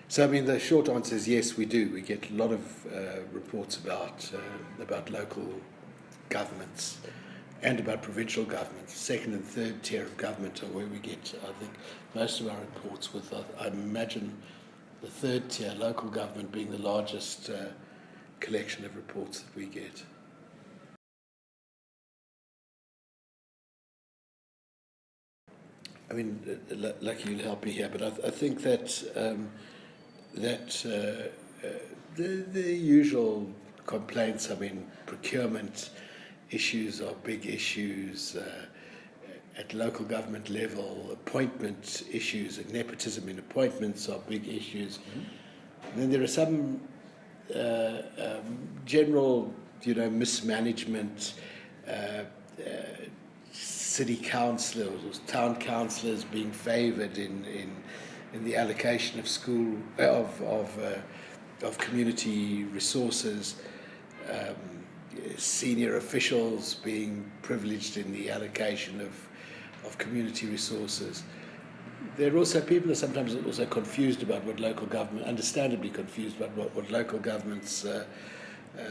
So, I mean, the short answer is yes, we do. We get a lot of reports about local governments and about provincial governments. Second and third tier of government are where we get, I think, most of our reports. With, I imagine, the third tier, local government, being the largest collection of reports that we get. I mean, lucky you'll help me here, but I think that the usual complaints, I mean, procurement issues are big issues at local government level, appointment issues and nepotism in appointments are big issues. Mm-hmm. And then there are some general, mismanagement, city councillors or town councillors being favoured in the allocation of school of community resources, senior officials being privileged in the allocation of community resources. There are also people are sometimes also confused about what local government, understandably confused about what local government's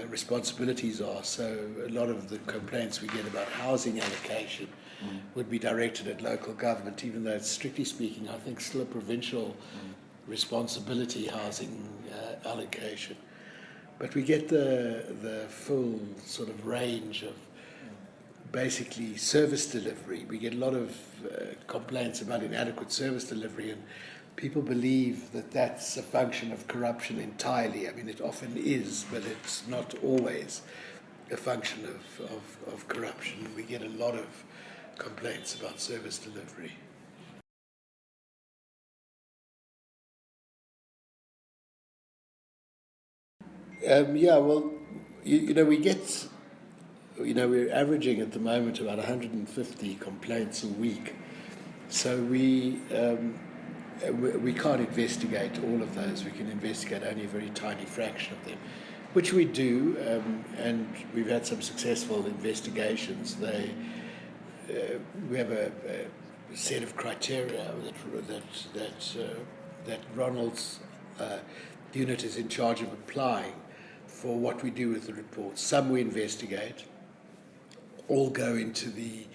responsibilities are. So a lot of the complaints we get about housing allocation would be directed at local government, even though it's strictly speaking, I think, still a provincial responsibility, housing allocation. But we get the full sort of range of basically service delivery. We get a lot of complaints about inadequate service delivery, and people believe that that's a function of corruption entirely. I mean, it often is, but it's not always a function of corruption. We get a lot of complaints about service delivery. Well, we get, we're averaging at the moment about 150 complaints a week. So we can't investigate all of those. We can investigate only a very tiny fraction of them, which we do, and we've had some successful investigations. We have a set of criteria that Ronald's unit is in charge of applying for what we do with the reports. Some we investigate, all go into the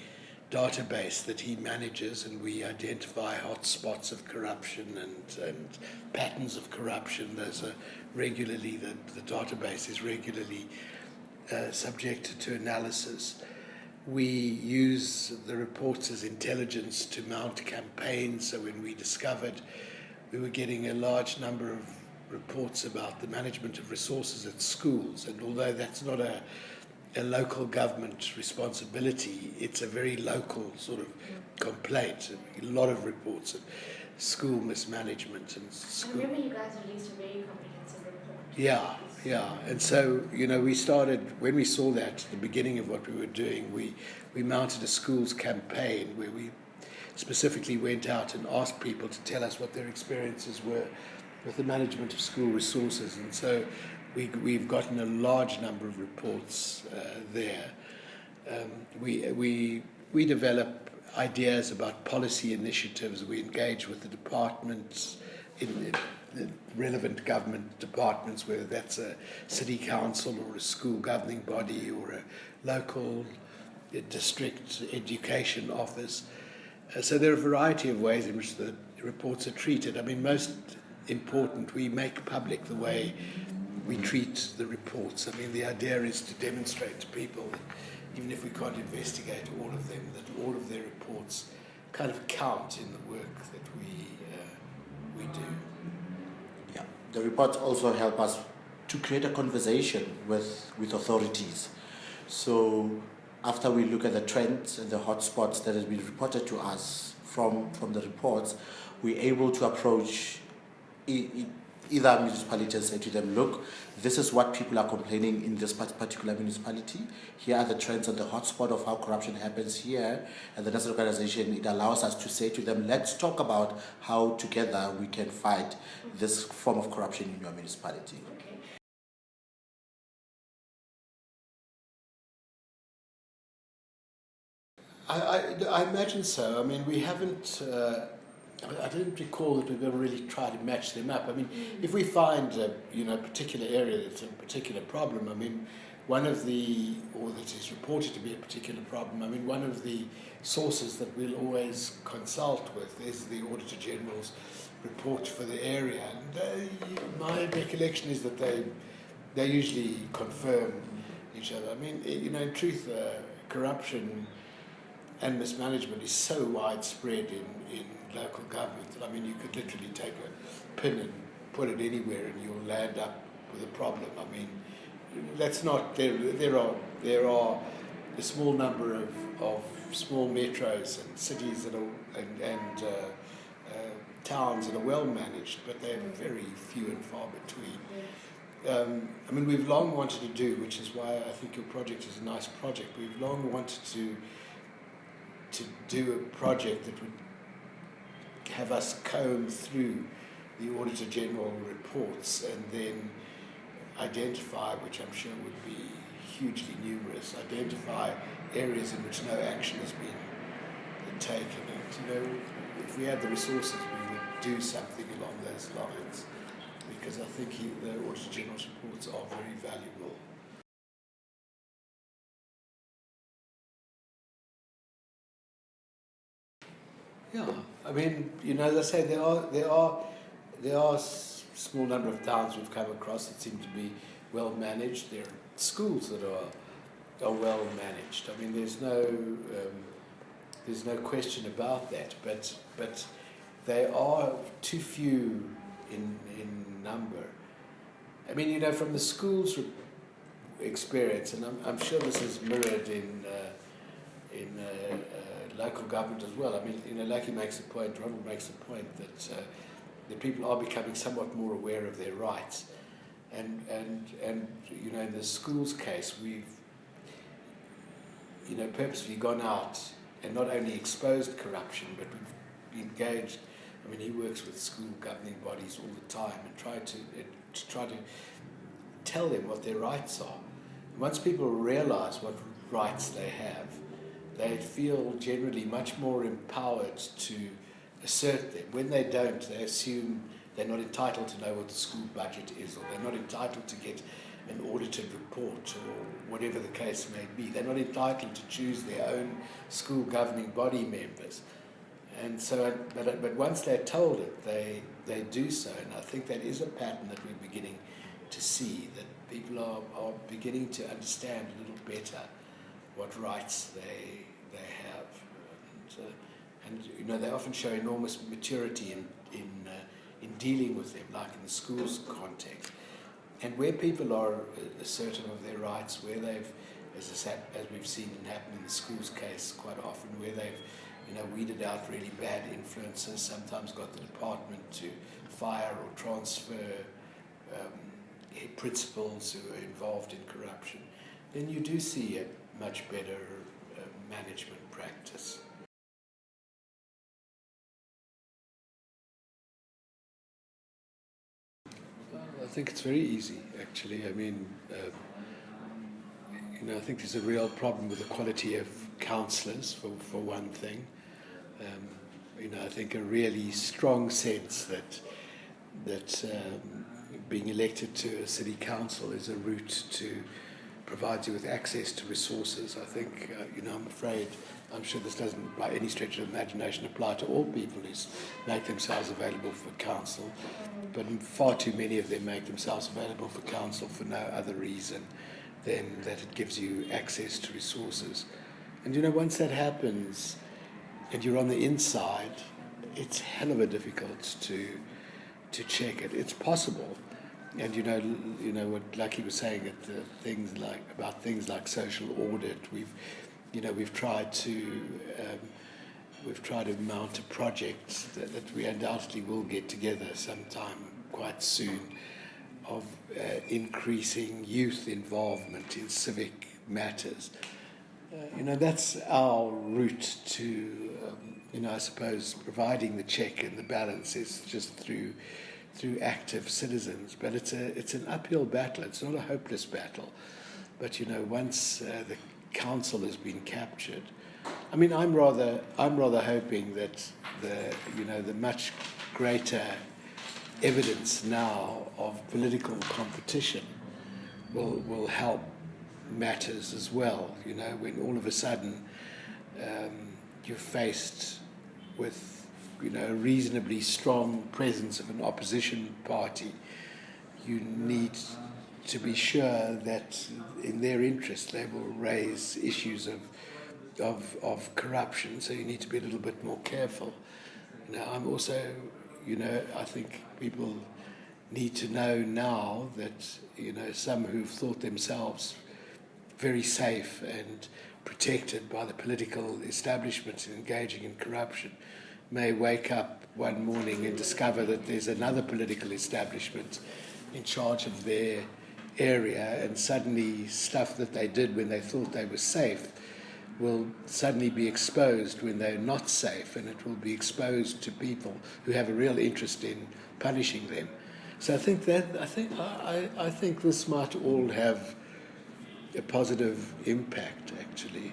database that he manages, and we identify hot spots of corruption and patterns of corruption. Those are regularly, the database is regularly subjected to analysis. We use the reports as intelligence to mount campaigns. So when we discovered we were getting a large number of reports about the management of resources at schools, and although that's not a local government responsibility, it's a very local sort of complaint. A lot of reports of school mismanagement and school. I remember you guys released a very comprehensive report. Yeah. And so, we started, when we saw that, at the beginning of what we were doing, we mounted a schools campaign where we specifically went out and asked people to tell us what their experiences were with the management of school resources. And so we've gotten a large number of reports there. We develop ideas about policy initiatives. We engage with the departments, in the relevant government departments, whether that's a city council or a school governing body or a local district education office. So there are a variety of ways in which the reports are treated. I mean, most important, we make public the way we treat the reports. I mean, the idea is to demonstrate to people that even if we can't investigate all of them, that all of their reports kind of count in the work that we do. Yeah, the reports also help us to create a conversation with authorities. So after we look at the trends and the hotspots that have been reported to us from the reports, we're able to approach either municipality and say to them, look, this is what people are complaining in this particular municipality. Here are the trends and the hotspot of how corruption happens here. And the national organization, it allows us to say to them, let's talk about how together we can fight this form of corruption in your municipality. I imagine so. I mean, we haven't I don't recall that we've ever really tried to match them up. I mean, if we find a particular area that's a particular problem, I mean, or that is reported to be a particular problem, I mean, one of the sources that we'll always consult with is the Auditor General's report for the area. And my recollection is that they usually confirm each other. I mean, in truth, corruption and mismanagement is so widespread in local government. I mean, you could literally take a pin and put it anywhere and you'll land up with a problem. I mean, that's not, there are a small number of small metros and cities that are, and towns that are well managed, but they're very few and far between. I mean, we've long wanted to do, which is why I think your project is a nice project, we've long wanted to do a project that would have us comb through the Auditor General reports and then identify, which I'm sure would be hugely numerous, identify areas in which no action has been taken. And, if we had the resources, we would do something along those lines, because I think the Auditor General's reports are very valuable. Yeah, I mean, as I say, there are small number of towns we've come across that seem to be well managed. There are schools that are well managed. I mean, there's no question about that. But they are too few in number. I mean, from the schools' experience, and I'm sure this is mirrored in local government as well. I mean, Lucky makes a point, Ronald makes a point that the people are becoming somewhat more aware of their rights, and in the schools case, we've purposely gone out and not only exposed corruption, but we've engaged. I mean, he works with school governing bodies all the time and try to tell them what their rights are. And once people realise what rights they have, they feel generally much more empowered to assert them. When they don't, they assume they're not entitled to know what the school budget is, or they're not entitled to get an audited report, or whatever the case may be. They're not entitled to choose their own school governing body members. And so, but once they're told it, they do so. And I think that is a pattern that we're beginning to see, that people are beginning to understand a little better what rights they have. And they often show enormous maturity in dealing with them, like in the schools context. And where people are assertive of their rights, where they've, as we've seen happen in the schools case quite often, where they've weeded out really bad influences, sometimes got the department to fire or transfer principals who are involved in corruption, then you do see a much better management practice. I think it's very easy, actually. I mean, I think there's a real problem with the quality of councillors, for one thing. I think a really strong sense that being elected to a city council is a route to provide you with access to resources. I think, I'm sure this doesn't by any stretch of imagination apply to all people who make themselves available for council, but far too many of them make themselves available for council for no other reason than that it gives you access to resources. And once that happens and you're on the inside, it's hell of a difficult to check it. It's possible. And what Lucky was saying about things like social audit, we've tried to mount a project that we undoubtedly will get together sometime quite soon, of increasing youth involvement in civic matters. That's our route to, I suppose, providing the check and the balance is just through active citizens. But it's an uphill battle. It's not a hopeless battle. But once the council has been captured, I mean, I'm rather hoping that the much greater evidence now of political competition will help matters as well. When all of a sudden you're faced with a reasonably strong presence of an opposition party, you need to be sure that in their interest they will raise issues of corruption, so you need to be a little bit more careful. I'm also, I think people need to know now that, some who've thought themselves very safe and protected by the political establishment engaging in corruption may wake up one morning and discover that there's another political establishment in charge of their area, and suddenly stuff that they did when they thought they were safe will suddenly be exposed when they're not safe, and it will be exposed to people who have a real interest in punishing them. So I think this might all have a positive impact, actually.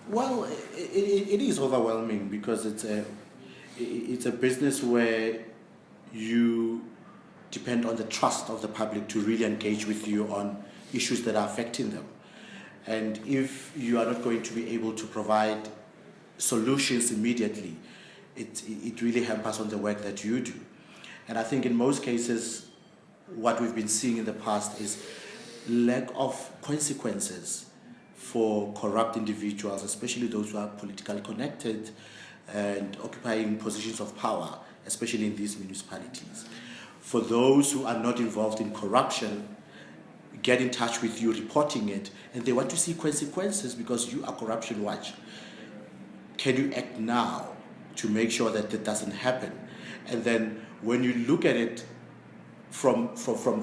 Well, it is overwhelming because it's a business where you depend on the trust of the public to really engage with you on issues that are affecting them. And if you are not going to be able to provide solutions immediately, it really hampers on the work that you do. And I think in most cases, what we've been seeing in the past is lack of consequences for corrupt individuals, especially those who are politically connected and occupying positions of power, especially in these municipalities. For those who are not involved in corruption, get in touch with you reporting it, and they want to see consequences because you are Corruption Watch. Can you act now to make sure that that doesn't happen? And then when you look at it from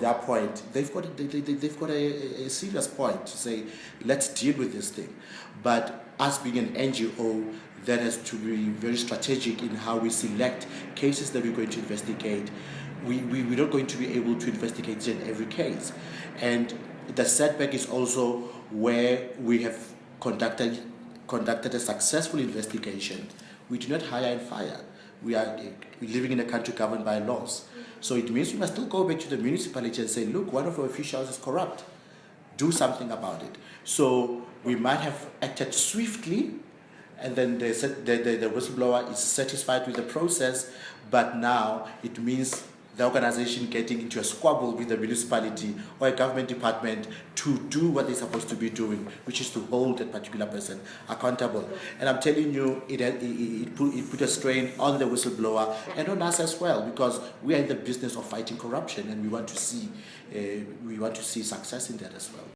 their point, they've got a serious point to say, let's deal with this thing. But us being an NGO, that has to be very strategic in how we select cases that we're going to investigate. We're not going to be able to investigate each and every case. And the setback is also where we have conducted a successful investigation. We do not hire and fire. We're living in a country governed by laws. So it means we must still go back to the municipality and say, look, one of our officials is corrupt. Do something about it. So we might have acted swiftly, and then the whistleblower is satisfied with the process, but now it means the organization getting into a squabble with the municipality or a government department to do what they're supposed to be doing, which is to hold that particular person accountable. And I'm telling you, it put a strain on the whistleblower and on us as well, because we are in the business of fighting corruption, and we want to see success in that as well.